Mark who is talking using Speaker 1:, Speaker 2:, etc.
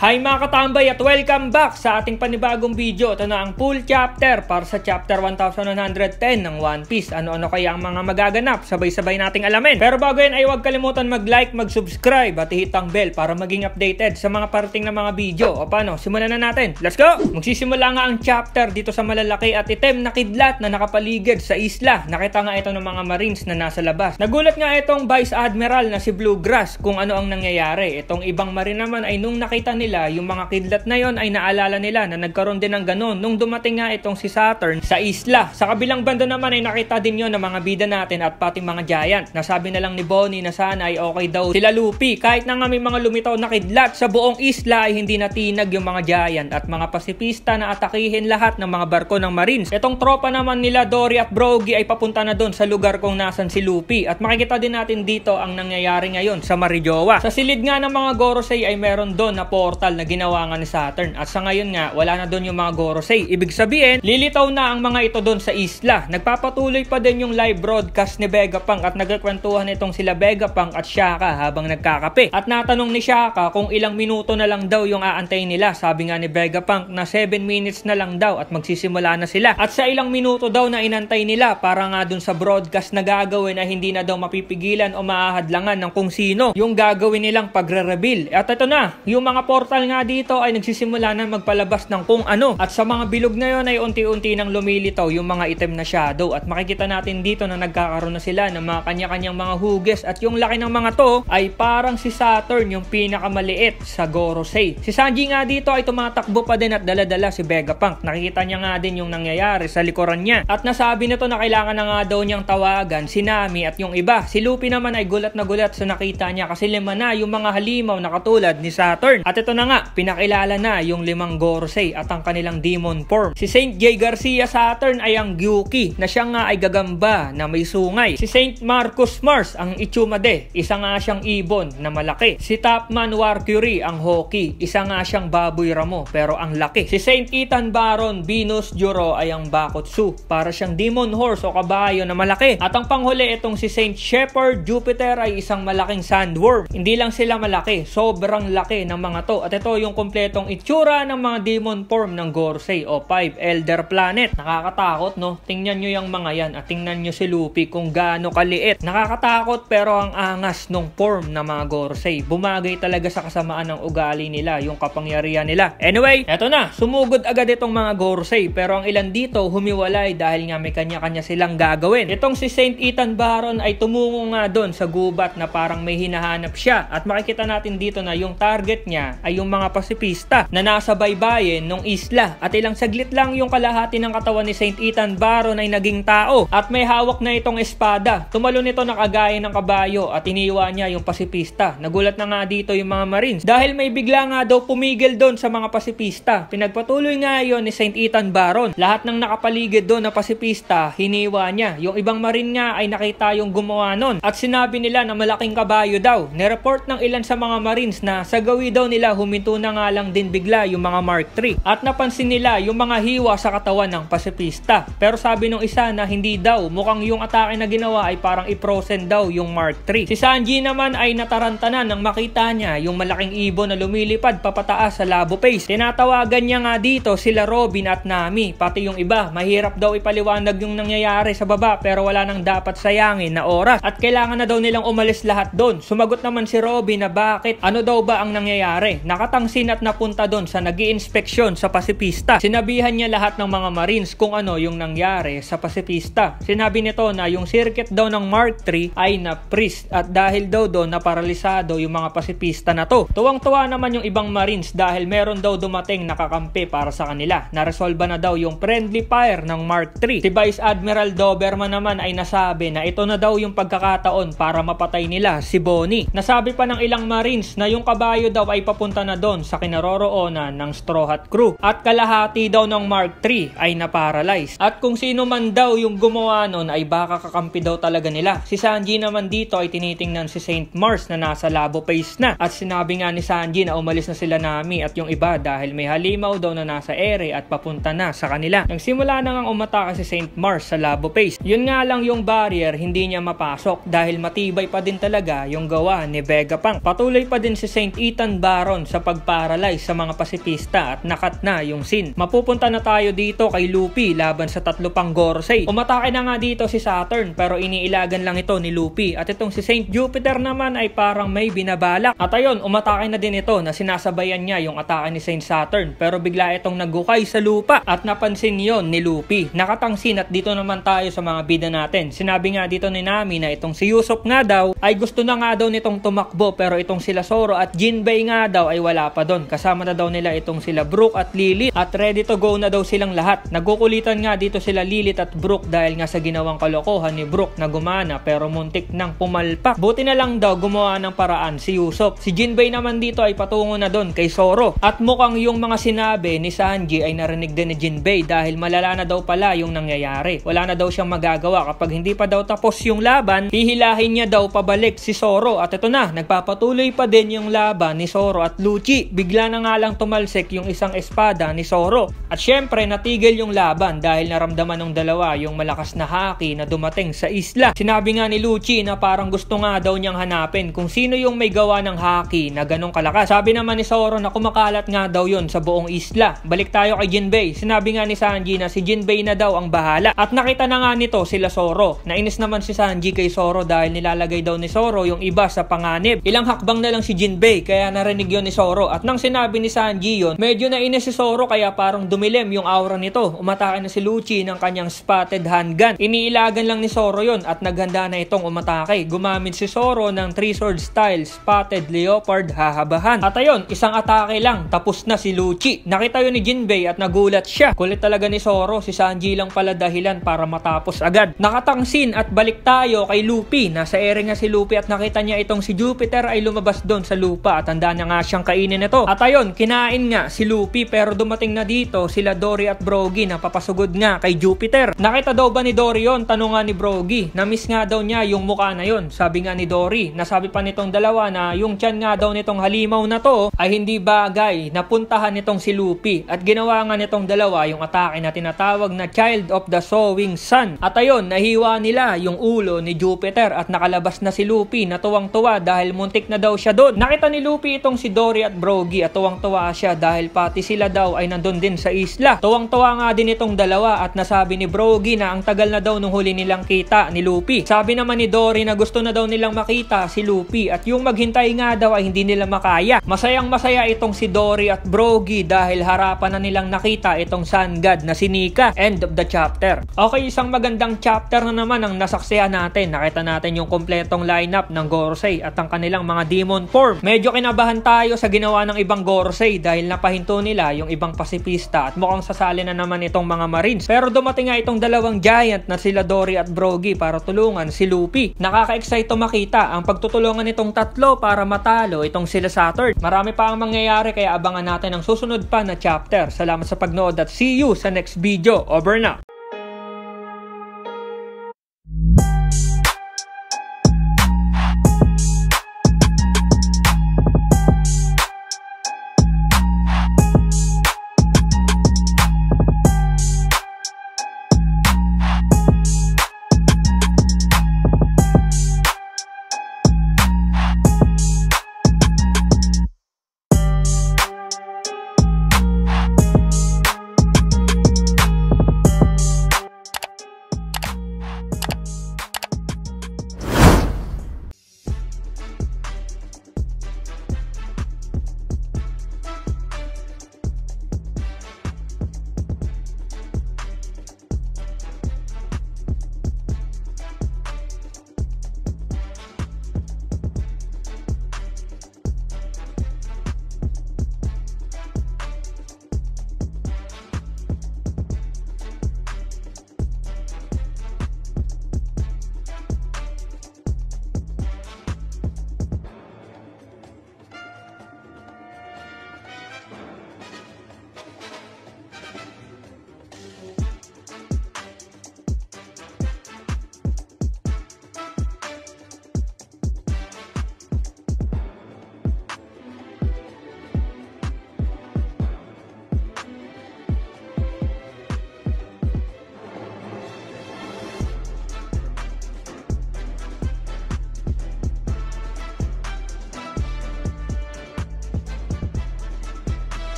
Speaker 1: Hi mga katambay at welcome back sa ating panibagong video. Ito na ang full chapter para sa chapter 1110 ng One Piece. Ano-ano kaya ang mga magaganap? Sabay-sabay nating alamin. Pero bago yan ay huwag kalimutan mag-like, mag-subscribe at i-hit ang bell para maging updated sa mga parating na mga video. O paano? Simulan na natin. Let's go! Magsisimula nga ang chapter dito sa malalaki at itim na kidlat na nakapaligid sa isla. Nakita nga ito ng mga marines na nasa labas. Nagulat nga itong Vice Admiral na si Bluegrass kung ano ang nangyayari. Itong ibang marine naman ay nung nakita nila yung mga kidlat na yon ay naalala nila na nagkaroon din ng ganun nung dumating nga itong si Saturn sa isla. Sa kabilang banda naman ay nakita din yon ng mga bida natin at pati mga giant. Nasabi na lang ni Bonnie na sana ay okay daw sila Luffy. Kahit na nga may mga lumitaw na kidlat sa buong isla ay hindi natinag yung mga giant at mga pasipista na atakihin lahat ng mga barko ng marines. Itong tropa naman nila Dory at Brogy ay papunta na doon sa lugar kung nasan si Luffy. At makikita din natin dito ang nangyayari ngayon sa Marijoa. Sa silid nga ng mga Gorosei ay meron doon na portal na ginawa nga ni Saturn. At sa ngayon nga, wala na doon yung mga Gorosei. Ibig sabihin, lilitaw na ang mga ito doon sa isla. Nagpapatuloy pa din yung live broadcast ni Vegapunk at nagkakwentuhan itong sila Vegapunk at Shaka habang nagkakape. At natanong ni Shaka kung ilang minuto na lang daw yung aantayin nila. Sabi nga ni Vegapunk na 7 minutes na lang daw at magsisimula na sila. At sa ilang minuto daw na inantay nila para nga doon sa broadcast na gagawin na hindi na daw mapipigilan o maahadlangan ng kung sino yung gagawin nilang pagre-reveal. At ito na, yung mga portal nga dito ay nagsisimula na magpalabas ng kung ano. At sa mga bilog na yon ay unti-unti nang lumilitaw yung mga item na shadow. At makikita natin dito na nagkakaroon na sila ng mga kanya-kanyang mga huges. At yung laki ng mga to ay parang si Saturn yung pinakamaliit sa Gorosei. Si Sanji nga dito ay tumatakbo pa din at daladala si Vegapunk. Nakikita niya nga din yung nangyayari sa likuran niya. At nasabi nito na kailangan na nga daw niyang tawagan si Nami at yung iba. Si Luffy naman ay gulat na gulat sa nakita niya kasi lima na yung mga halimaw na katulad ni Saturn. At ito na nga, pinakilala na yung limang Gorosei at ang kanilang demon form. Si Saint J. Garcia Saturn ay ang Gyuki na siya nga ay gagamba na may sungay. Si Saint Marcus Mars ang Itsumade, isa nga siyang ibon na malaki. Si Topman Warcury ang Hoki, isa nga siyang baboy ramo pero ang laki. Si Saint Ethan Baron Venus Juro ay ang Bakotsu, para siyang demon horse o kabayo na malaki. At ang panghuli itong si Saint Shepherd Jupiter ay isang malaking sandworm. Hindi lang sila malaki, sobrang laki ng mga to. At ito yung kompletong itsura ng mga demon form ng Gorosei o 5 Elder Planet. Nakakatakot, no? Tingnan nyo yung mga yan at tingnan nyo si Luffy kung gaano kaliit. Nakakatakot pero ang angas nung form ng mga Gorosei. Bumagay talaga sa kasamaan ng ugali nila, yung kapangyarihan nila. Anyway, eto na. Sumugod agad itong mga Gorosei pero ang ilan dito humiwalay dahil nga may kanya-kanya silang gagawin. Itong si Saint Ethan Baron ay tumungo nga doon sa gubat na parang may hinahanap siya. At makikita natin dito na yung target niya ay yung mga pasipista na nasa baybayin ng isla. At ilang saglit lang yung kalahati ng katawan ni Saint Ethan Baron ay naging tao. At may hawak na itong espada. Tumalon ito na kagaya ng kabayo at iniwan niya yung pasipista. Nagulat na nga dito yung mga marines dahil may bigla nga daw pumigil doon sa mga pasipista. Pinagpatuloy nga yon ni Saint Ethan Baron. Lahat ng nakapaligid doon na pasipista, hiniwa niya. Yung ibang marine nga ay nakita yung gumawa nun. At sinabi nila na malaking kabayo daw. Nireport ng ilan sa mga marines na sa gawi daw nila huminto na nga lang din bigla yung mga Mark III. At napansin nila yung mga hiwa sa katawan ng pasipista. Pero sabi nung isa na hindi daw, mukhang yung atake na ginawa ay parang i-frozen daw yung Mark III. Si Sanji naman ay natarantanan nang makita niya yung malaking ibon na lumilipad papataas sa labo face. Tinatawagan niya nga dito sila Robin at Nami, pati yung iba. Mahirap daw ipaliwanag yung nangyayari sa baba pero wala nang dapat sayangin na oras. At kailangan na daw nilang umalis lahat doon. Sumagot naman si Robin na bakit, ano daw ba ang nangyayari? Nakatangsin at napunta doon sa nag-i-inspeksyon sa pasipista. Sinabihan niya lahat ng mga marines kung ano yung nangyari sa pasipista. Sinabi nito na yung circuit daw ng Mark III ay na-freeze at dahil daw doon naparalisado yung mga pasipista na to. Tuwang-tuwa naman yung ibang marines dahil meron daw dumating nakakampi para sa kanila. Naresolba na daw yung friendly fire ng Mark III. Si Vice Admiral Doberman naman ay nasabi na ito na daw yung pagkakataon para mapatay nila si Bonnie. Nasabi pa ng ilang marines na yung kabayo daw ay papunta na doon sa kinaroroonan ng Straw Hat Crew. At kalahati daw ng Mark III ay naparalyze. At kung sino man daw yung gumawa nun ay baka kakampi daw talaga nila. Si Sanji naman dito ay tinitingnan si Saint Mars na nasa labo face na. At sinabi nga ni Sanji na umalis na sila Nami at yung iba dahil may halimaw daw na nasa ere at papunta na sa kanila. Nagsimula na ngang umatake si Saint Mars sa labo face. Yun nga lang yung barrier hindi niya mapasok dahil matibay pa din talaga yung gawa ni Vegapunk. Patuloy pa din si Saint Ethan Baron sa pagparalyze sa mga pasipista at nakat na yung scene. Mapupunta na tayo dito kay Luffy laban sa tatlo pang Gorosei. Umatake na nga dito si Saturn pero iniilagan lang ito ni Luffy at itong si Saint Jupiter naman ay parang may binabalak. At ayun, umatake na din ito na sinasabayan niya yung atake ni Saint Saturn pero bigla itong naggukay sa lupa at napansin yon ni Luffy. Nakatangsin at dito naman tayo sa mga bida natin. Sinabi nga dito ni Nami na itong si Usopp nga daw ay gusto na nga daw nitong tumakbo pero itong sila Zoro at Jinbei nga daw ay wala pa doon. Kasama na daw nila itong sila Brook at Lilith at ready to go na daw silang lahat. Nagkukulitan nga dito sila Lilith at Brook dahil nga sa ginawang kalokohan ni Brook na gumana pero muntik nang pumalpak. Buti na lang daw gumawa ng paraan si Usopp. Si Jinbei naman dito ay patungo na doon kay Zoro at mukhang yung mga sinabi ni Sanji ay narinig din ni Jinbei dahil malala na daw pala yung nangyayari. Wala na daw siyang magagawa kapag hindi pa daw tapos yung laban, hihilahin niya daw pabalik si Zoro at ito na, nagpapatuloy pa din yung laban ni Zoro at Lucci. Bigla na nga lang tumalsik yung isang espada ni Zoro at syempre natigil yung laban dahil naramdaman ng dalawa yung malakas na haki na dumating sa isla. Sinabi nga ni Lucci na parang gusto nga daw niyang hanapin kung sino yung may gawa ng haki na ganong kalakas. Sabi naman ni Zoro na kumakalat nga daw yun sa buong isla. Balik tayo kay Jinbei. Sinabi nga ni Sanji na si Jinbei na daw ang bahala at nakita na nga nito sila Zoro. Nainis naman si Sanji kay Zoro dahil nilalagay daw ni Zoro yung iba sa panganib. Ilang hakbang na lang si Jinbei kaya narinig yon ni Zoro at nang sinabi ni Sanji yon, medyo nainis si Zoro kaya parang dumilim yung aura nito. Umatake na si Lucci ng kanyang spotted handgun. Iniilagan lang ni Zoro yon at naghanda na itong umatake. Gumamit si Zoro ng 3-sword style spotted leopard hahabahan. At ayun, isang atake lang tapos na si Lucci. Nakita yun ni Jinbei at nagulat siya. Kulit talaga ni Zoro, si Sanji lang pala dahilan para matapos agad. Nakatangsin at balik tayo kay Luffy. Nasa ere nga si Luffy at nakita niya itong si Jupiter ay lumabas doon sa lupa at handa na nga siyang kainin ito. At ayun, kinain nga si Luffy pero dumating na dito sila Dory at Brogy na papasugod nga kay Jupiter. Nakita daw ba ni Dory yon? Tanong nga ni Brogy. Na-miss nga daw niya yung mukha na yon. Sabi nga ni Dory, nasabi pa nitong dalawa na yung tiyan nga daw nitong halimaw na to ay hindi bagay napuntahan nitong si Luffy at ginawa nga nitong dalawa yung atake na tinatawag na Child of the Sowing Sun. At ayun, nahiwa nila yung ulo ni Jupiter at nakalabas na si Luffy na tuwang-tuwa dahil muntik na daw siya doon. Nakita ni Luffy itong si Dory at Brogy at tuwang-tuwa siya dahil pati sila daw ay nandun din sa isla. Tuwang-tuwa nga din itong dalawa at nasabi ni Brogy na ang tagal na daw nung huli nilang kita ni Luffy. Sabi naman ni Dory na gusto na daw nilang makita si Luffy at yung maghintay nga daw ay hindi nila makaya. Masayang masaya itong si Dory at Brogy dahil harapan na nilang nakita itong Sun God na si Nika. End of the chapter. Okay, isang magandang chapter na naman ang nasaksihan natin. Nakita natin yung kompletong lineup ng Gorosei at ang kanilang mga demon form. Medyo kinabahan tayo sa ginawa ng ibang Gorosei dahil napahinto nila yung ibang pasipista at mukhang sasali na naman itong mga Marines. Pero dumating nga itong dalawang giant na sila Dory at Brogy para tulungan si Luffy. Nakaka-excite makita ang pagtutulungan nitong tatlo para matalo itong sila Saturn. Marami pa ang mangyayari kaya abangan natin ang susunod pa na chapter. Salamat sa pagnood at see you sa next video. Over na!